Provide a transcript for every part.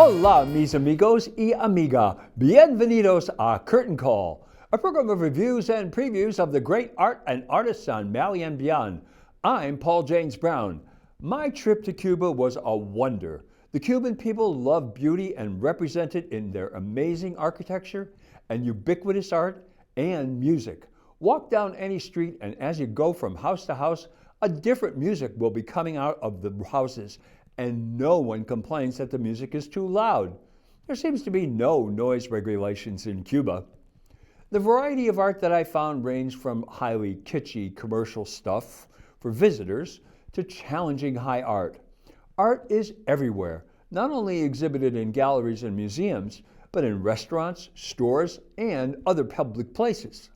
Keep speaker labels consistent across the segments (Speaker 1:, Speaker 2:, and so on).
Speaker 1: Hola, mis amigos y amiga. Bienvenidos a Curtain Call, a program of reviews and previews of the great art and artists on Mali and beyond. I'm Paul James Brown. My trip to Cuba was a wonder. The Cuban people love beauty and represent it in their amazing architecture and ubiquitous art and music. Walk down any street, and as you go from house to house, a different music will be coming out of the houses, and no one complains that the music is too loud. There seems to be no noise regulations in Cuba. The variety of art that I found ranged from highly kitschy commercial stuff for visitors to challenging high art. Art is everywhere, not only exhibited in galleries and museums, but in restaurants, stores, and other public places.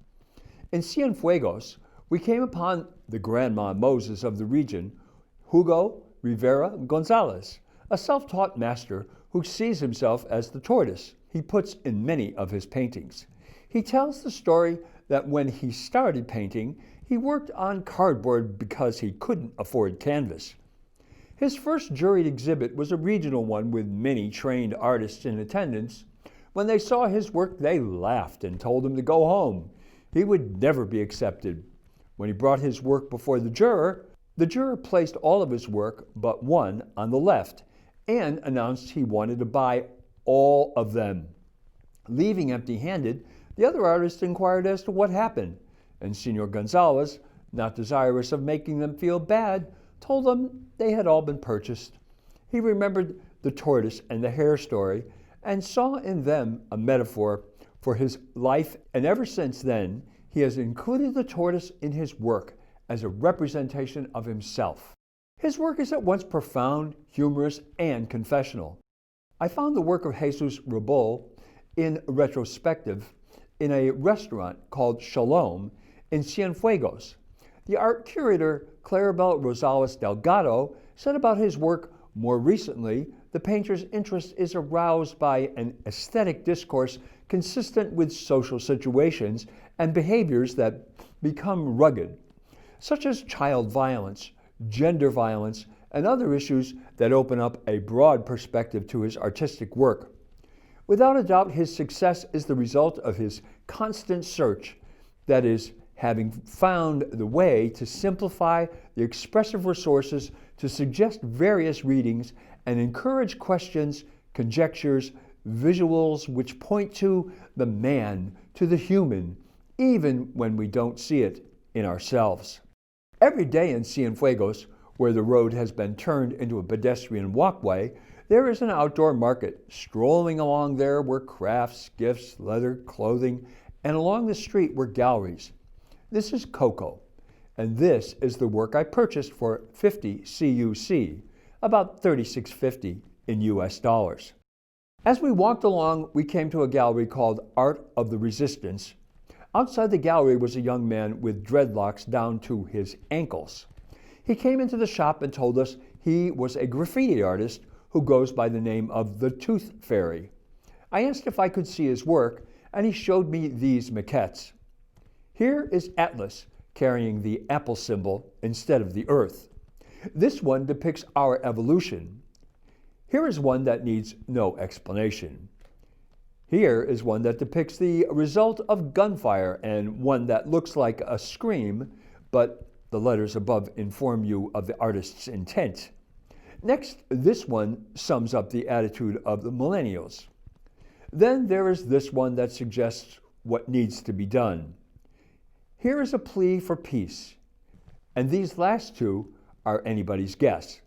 Speaker 1: In Cienfuegos, we came upon the Grandma Moses of the region, Hugo Rivera Gonzalez, a self-taught master who sees himself as the tortoise he puts in many of his paintings. He tells the story that when he started painting, he worked on cardboard because he couldn't afford canvas. His first juried exhibit was a regional one with many trained artists in attendance. When they saw his work, they laughed and told him to go home. He would never be accepted. When he brought his work before the juror placed all of his work but one on the left and announced he wanted to buy all of them. Leaving empty-handed, the other artist inquired as to what happened, and Senor Gonzalez, not desirous of making them feel bad, told them they had all been purchased. He remembered the tortoise and the hare story and saw in them a metaphor for his life, and ever since then, he has included the tortoise in his work as a representation of himself. His work is at once profound, humorous, and confessional. I found the work of Jesus Rabol in retrospective in a restaurant called Shalom in Cienfuegos. The art curator Claribel Rosales Delgado said about his work more recently, the painter's interest is aroused by an aesthetic discourse consistent with social situations and behaviors that become rugged, such as child violence, gender violence, and other issues that open up a broad perspective to his artistic work. Without a doubt, his success is the result of his constant search, that is, having found the way to simplify the expressive resources to suggest various readings and encourage questions, conjectures, visuals which point to the man, to the human, even when we don't see it in ourselves. Every day in Cienfuegos, where the road has been turned into a pedestrian walkway, there is an outdoor market. Strolling along there were crafts, gifts, leather, clothing, and along the street were galleries. This is Coco, and this is the work I purchased for 50 CUC, about $36.50 in US dollars. As we walked along, we came to a gallery called Art of the Resistance. Outside the gallery was a young man with dreadlocks down to his ankles. He came into the shop and told us he was a graffiti artist who goes by the name of the Tooth Fairy. I asked if I could see his work, and he showed me these maquettes. Here is Atlas carrying the apple symbol instead of the earth. This one depicts our evolution. Here is one that needs no explanation. Here is one that depicts the result of gunfire, and one that looks like a scream, but the letters above inform you of the artist's intent. Next, this one sums up the attitude of the millennials. Then there is this one that suggests what needs to be done. Here is a plea for peace, and these last two are anybody's guess.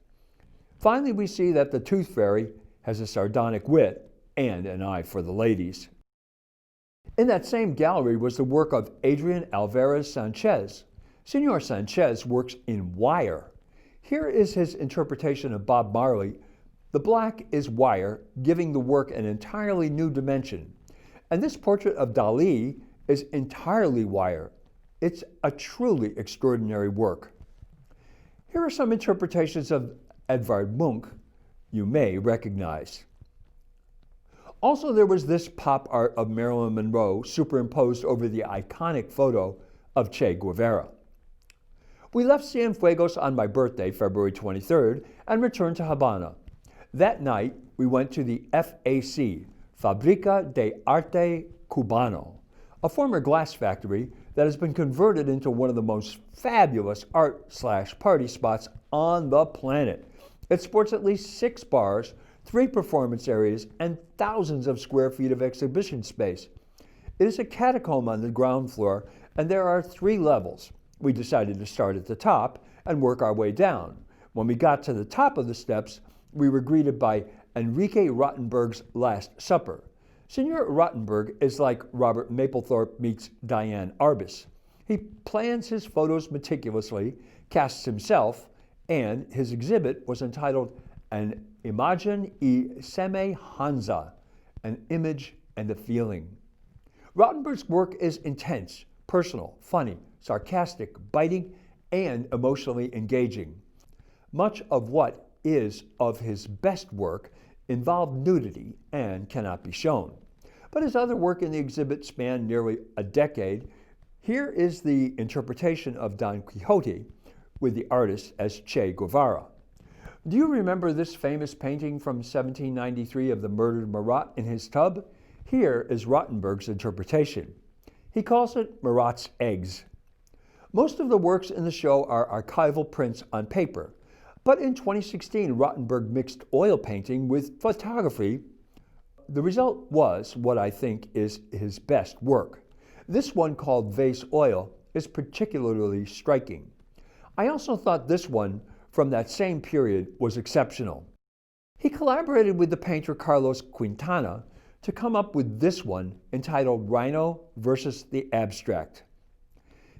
Speaker 1: Finally, we see that the Tooth Fairy has a sardonic wit and an eye for the ladies. In that same gallery was the work of Adrian Alvarez Sanchez. Senor Sanchez works in wire. Here is his interpretation of Bob Marley. The black is wire, giving the work an entirely new dimension. And this portrait of Dali is entirely wire. It's a truly extraordinary work. Here are some interpretations of Edvard Munch you may recognize. Also, there was this pop art of Marilyn Monroe superimposed over the iconic photo of Che Guevara. We left Cienfuegos on my birthday, February 23rd, and returned to Havana. That night, we went to the FAC, Fábrica de Arte Cubano, a former glass factory that has been converted into one of the most fabulous art/party spots on the planet. It sports at least 6 bars, 3 performance areas, and thousands of square feet of exhibition space. It is a catacomb on the ground floor, and there are 3 levels. We decided to start at the top and work our way down. When we got to the top of the steps, we were greeted by Enrique Rottenberg's Last Supper. Senor Rottenberg is like Robert Mapplethorpe meets Diane Arbus. He plans his photos meticulously, casts himself, and his exhibit was entitled An Imagen y Semejanza, an image and a feeling. Rottenberg's work is intense, personal, funny, sarcastic, biting, and emotionally engaging. Much of what is of his best work involved nudity and cannot be shown. But his other work in the exhibit spanned nearly a decade. Here is the interpretation of Don Quixote with the artist as Che Guevara. Do you remember this famous painting from 1793 of the murdered Marat in his tub? Here is Rottenberg's interpretation. He calls it Marat's eggs. Most of the works in the show are archival prints on paper, but in 2016, Rottenberg mixed oil painting with photography. The result was what I think is his best work. This one, called Vase Oil, is particularly striking. I also thought this one from that same period was exceptional. He collaborated with the painter Carlos Quintana to come up with this one entitled Rhino versus the Abstract.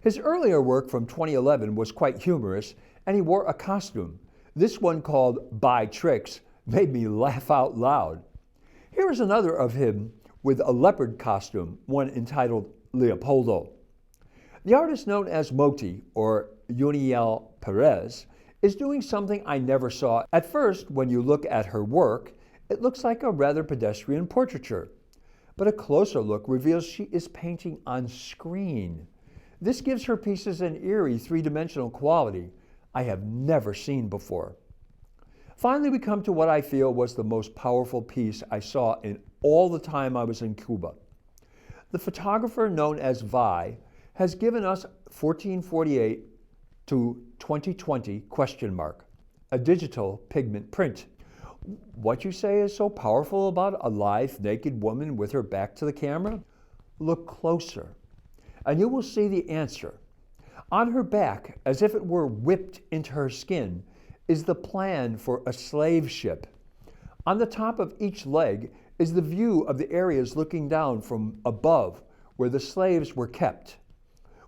Speaker 1: His earlier work from 2011 was quite humorous, and he wore a costume. This one, called Buy Tricks, made me laugh out loud. Here is another of him with a leopard costume, one entitled Leopoldo. The artist known as Moti, or Yuniel Perez, is doing something I never saw. At first, when you look at her work, it looks like a rather pedestrian portraiture. But a closer look reveals she is painting on screen. This gives her pieces an eerie three-dimensional quality I have never seen before. Finally, we come to what I feel was the most powerful piece I saw in all the time I was in Cuba. The photographer known as Vi has given us 1448 to 2020 ? A digital pigment print. What you say is so powerful about a live naked woman with her back to the camera? Look closer, and you will see the answer. On her back, as if it were whipped into her skin, is the plan for a slave ship. On the top of each leg is the view of the areas looking down from above where the slaves were kept.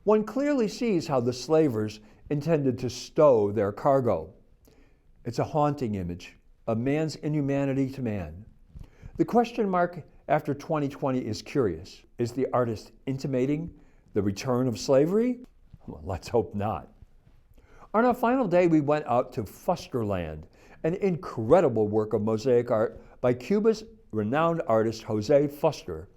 Speaker 1: One clearly sees how the slavers intended to stow their cargo. It's a haunting image of man's inhumanity to man. The question mark after 2020 is curious. Is the artist intimating the return of slavery? Well, let's hope not. On our final day, we went out to Fusterland, an incredible work of mosaic art by Cuba's renowned artist Jose Fuster,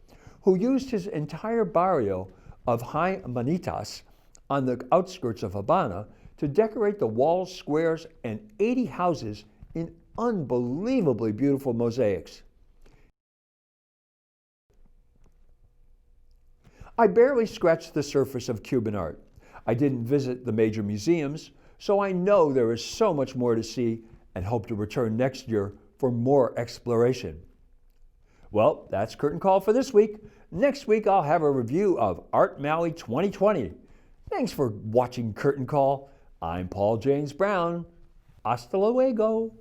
Speaker 1: who used his entire barrio of High Manitas on the outskirts of Habana to decorate the walls, squares, and 80 houses in unbelievably beautiful mosaics. I barely scratched the surface of Cuban art. I didn't visit the major museums, so I know there is so much more to see and hope to return next year for more exploration. Well, that's Curtain Call for this week. Next week, I'll have a review of Art Mali 2020. Thanks for watching Curtain Call. I'm Paul James Brown. Hasta luego.